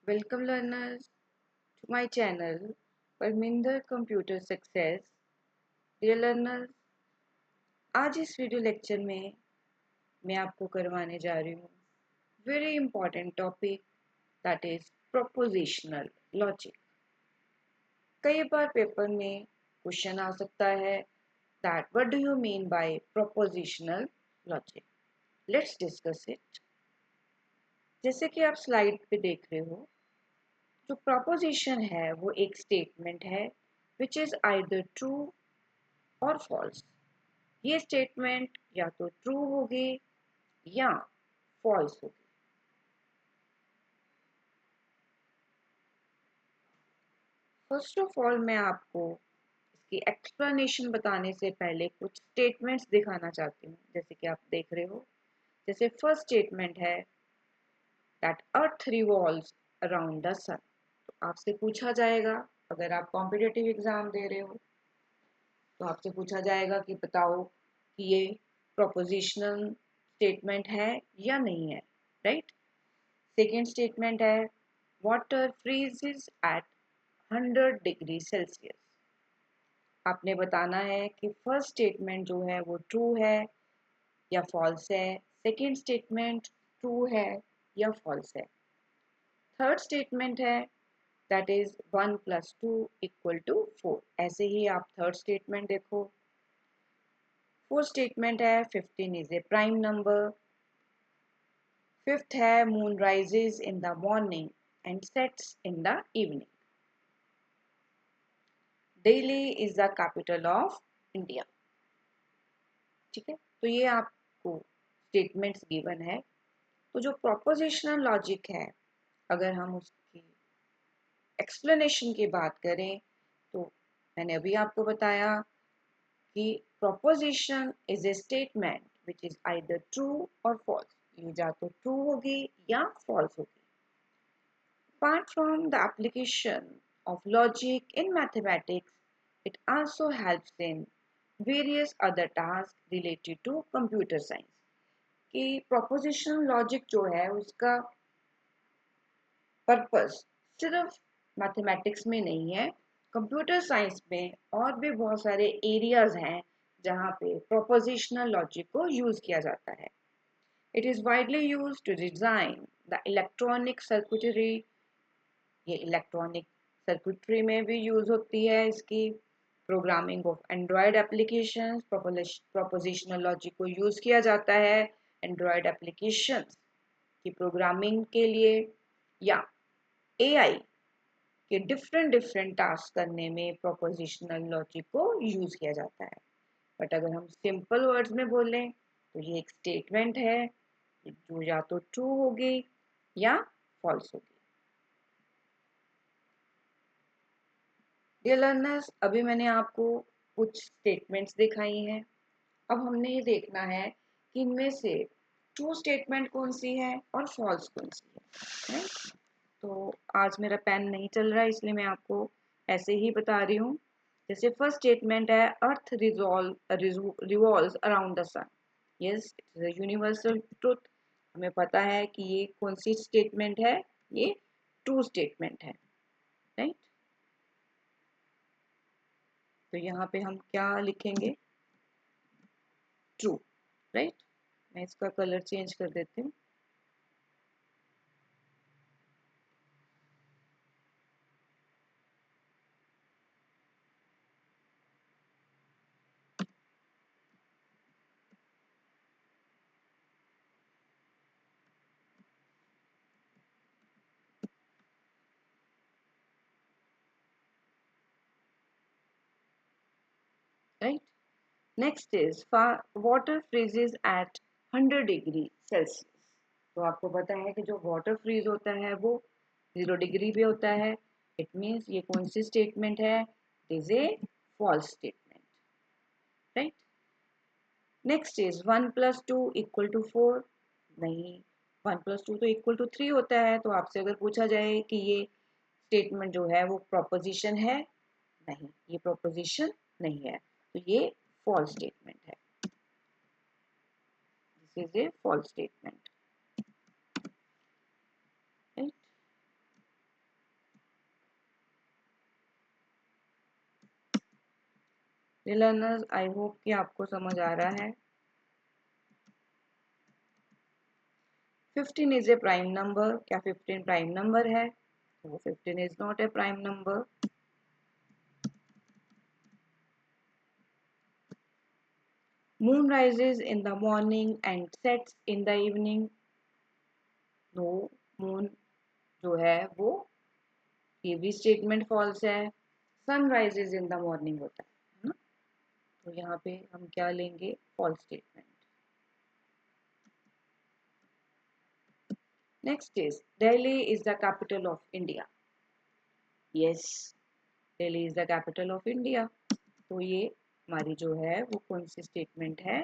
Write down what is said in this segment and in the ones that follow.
Welcome learners to my channel Parminder Computer Success. Dear learners, आज इस video lecture में मैं आपको करवाने जा रही हूँ very important topic that is prepositional logic. कई बार पेपर में क्वेश्चन आ सकता है that what do you mean by prepositional logic. Let's discuss it. जैसे कि आप स्लाइड पे देख रहे हो, जो प्रोपोजिशन है वो एक स्टेटमेंट है विच इज आइदर ट्रू और फॉल्स। ये स्टेटमेंट या तो ट्रू होगी या फॉल्स होगी। फर्स्ट ऑफ ऑल मैं आपको इसकी एक्सप्लेनेशन बताने से पहले कुछ स्टेटमेंट्स दिखाना चाहती हूँ। जैसे कि आप देख रहे हो, जैसे फर्स्ट स्टेटमेंट है that earth revolves around the sun. तो आपसे पूछा जाएगा, अगर आप कॉम्पिटिटिव एग्जाम दे रहे हो तो आपसे पूछा जाएगा कि बताओ कि ये प्रोपोजिशनल स्टेटमेंट है या नहीं है, राइट। सेकेंड स्टेटमेंट है water freezes at 100 degree Celsius. आपने बताना है कि फर्स्ट स्टेटमेंट जो है वो ट्रू है या फॉल्स है, सेकेंड स्टेटमेंट ट्रू है या फॉल्स है। थर्ड स्टेटमेंट है दैट इज 1 + 2 = 4। ऐसे ही आप थर्ड स्टेटमेंट देखो। फोर्थ स्टेटमेंट है 15 is a prime number. Fifth है moon rises in the morning and sets in the evening. Delhi is the capital of India. ठीक है, तो ये आपको स्टेटमेंट्स गिवन है। तो जो प्रोपोजिशनल लॉजिक है, अगर हम उसकी एक्सप्लेनेशन की बात करें तो मैंने अभी आपको बताया कि proposition is a statement which is either true और फॉल्स। ये या तो ट्रू होगी या फॉल्स होगी। Apart from the application of logic in mathematics, it also helps in various other tasks related to computer science. कि propositional logic जो है उसका पर्पस सिर्फ मैथमेटिक्स में नहीं है, कंप्यूटर साइंस में और भी बहुत सारे एरियाज हैं जहाँ पे propositional logic को यूज किया जाता है। It is widely used to design the electronic circuitry। ये इलेक्ट्रॉनिक सर्किटरी में भी यूज होती है इसकी। Programming of Android applications, prepositional logic को यूज किया जाता है एंड्रॉयड एप्लीकेशंस की प्रोग्रामिंग के लिए, या एआई के डिफरेंट डिफरेंट टास्क करने में प्रोपोजिशनल लॉजिक को यूज किया जाता है। बट अगर हम सिंपल वर्ड्स में बोलें तो ये एक स्टेटमेंट है जो या तो ट्रू होगी या फॉल्स होगी। डियर लर्नर्स, अभी मैंने आपको कुछ स्टेटमेंट्स दिखाई हैं। अब हमने ये देखना है कि इनमें से ट्रू स्टेटमेंट कौन सी है और फॉल्स कौन सी है, राइट। तो आज मेरा पेन नहीं चल रहा है इसलिए मैं आपको ऐसे ही बता रही हूँ। जैसे फर्स्ट स्टेटमेंट है earth revolves around the sun. Yes, it is a universal truth. हमें पता है कि ये कौन सी स्टेटमेंट है, ये ट्रू स्टेटमेंट है, राइट। तो यहाँ पे हम क्या लिखेंगे, ट्रू, राइट। मैं इसका कलर चेंज कर देती हूँ। Right, next is water freezes at 100 degree Celsius. तो आपको पता है कि जो वाटर फ्रीज होता है वो 0 डिग्री पे होता है। इट मीन्स ये कौन सी स्टेटमेंट है, it is a false statement, right. Next is 1 + 2 = 4। नहीं, 1 + 2 तो =3 होता है। तो आपसे अगर पूछा जाए कि ये स्टेटमेंट जो है वो प्रोपोजिशन है, नहीं, ये प्रोपोजिशन नहीं है, तो ये फॉल्स स्टेटमेंट है। This is a false statement, right. Learners, I hope कि आपको समझ आ रहा है। 15 इज ए प्राइम नंबर। क्या 15 प्राइम नंबर है? वो 15 is not a prime number. Moon rises in the morning and sets in the evening. No, moon जो है वो, ये भी स्टेटमेंट फॉल्स है। Sun rises in the morning होता है ना, तो यहाँ पे हम क्या लेंगे? False statement. Next is Delhi is the capital of India. Yes, Delhi is the capital of India. तो ये हमारी जो है वो कौन सी स्टेटमेंट है?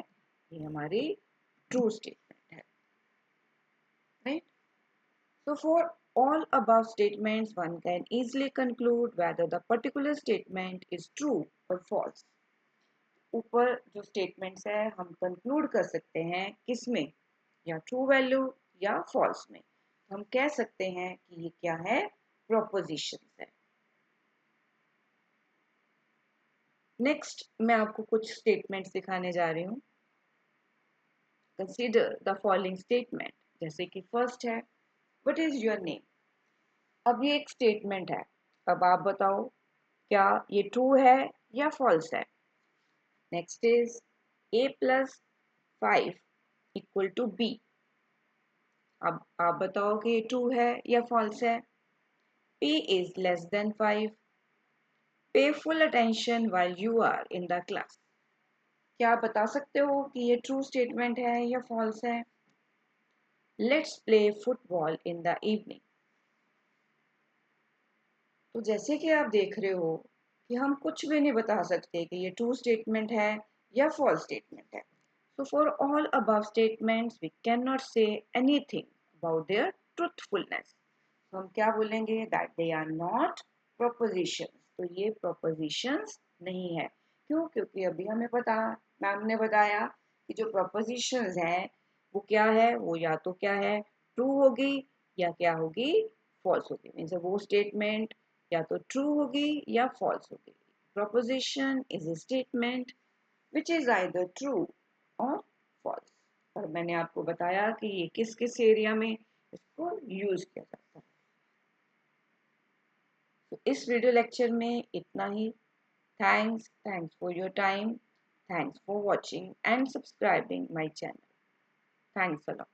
ये हमारी ट्रू स्टेटमेंट है, right? So for all above statements, one can easily conclude whether the particular statement is true or false. ऊपर जो स्टेटमेंट्स है हम कंक्लूड कर सकते हैं किसमें? या ट्रू वैल्यू या फॉल्स में। हम कह सकते हैं कि ये क्या है? प्रोपोजिशंस है। नेक्स्ट मैं आपको कुछ स्टेटमेंट्स दिखाने जा रही हूँ। Consider the following statement. जैसे कि फर्स्ट है, व्हाट इज योर नेम। अब ये एक स्टेटमेंट है। अब आप बताओ क्या ये ट्रू है या फॉल्स है? Next is a+5 equal to b। अब आप बताओ कि ये ट्रू है या फॉल्स है? p is less than 5। पे full attention while you are in the class। क्या आप बता सकते हो कि ये ट्रू स्टेटमेंट है या फॉल्स है? Let's play football in the evening. तो जैसे कि आप देख रहे हो कि हम कुछ भी नहीं बता सकते कि ये ट्रू स्टेटमेंट है या फॉल्स स्टेटमेंट है। So for all above statements, we cannot say anything about their truthfulness. तो हम क्या बोलेंगे? That they are not propositions. तो ये propositions नहीं है। क्यों? क्योंकि अभी हमें पता, मैम ने बताया कि जो propositions हैं वो क्या है? वो या तो क्या है? ट्रू होगी या क्या होगी? फॉल्स होगी। मीन्स वो स्टेटमेंट या तो ट्रू होगी या फॉल्स होगी। Proposition is a statement which is either true और फॉल्स। और मैंने आपको बताया कि ये किस किस एरिया में इसको यूज किया जाता है। तो इस वीडियो लेक्चर में इतना ही। Thanks for your time. Thanks for watching and subscribing my channel. Thanks a lot.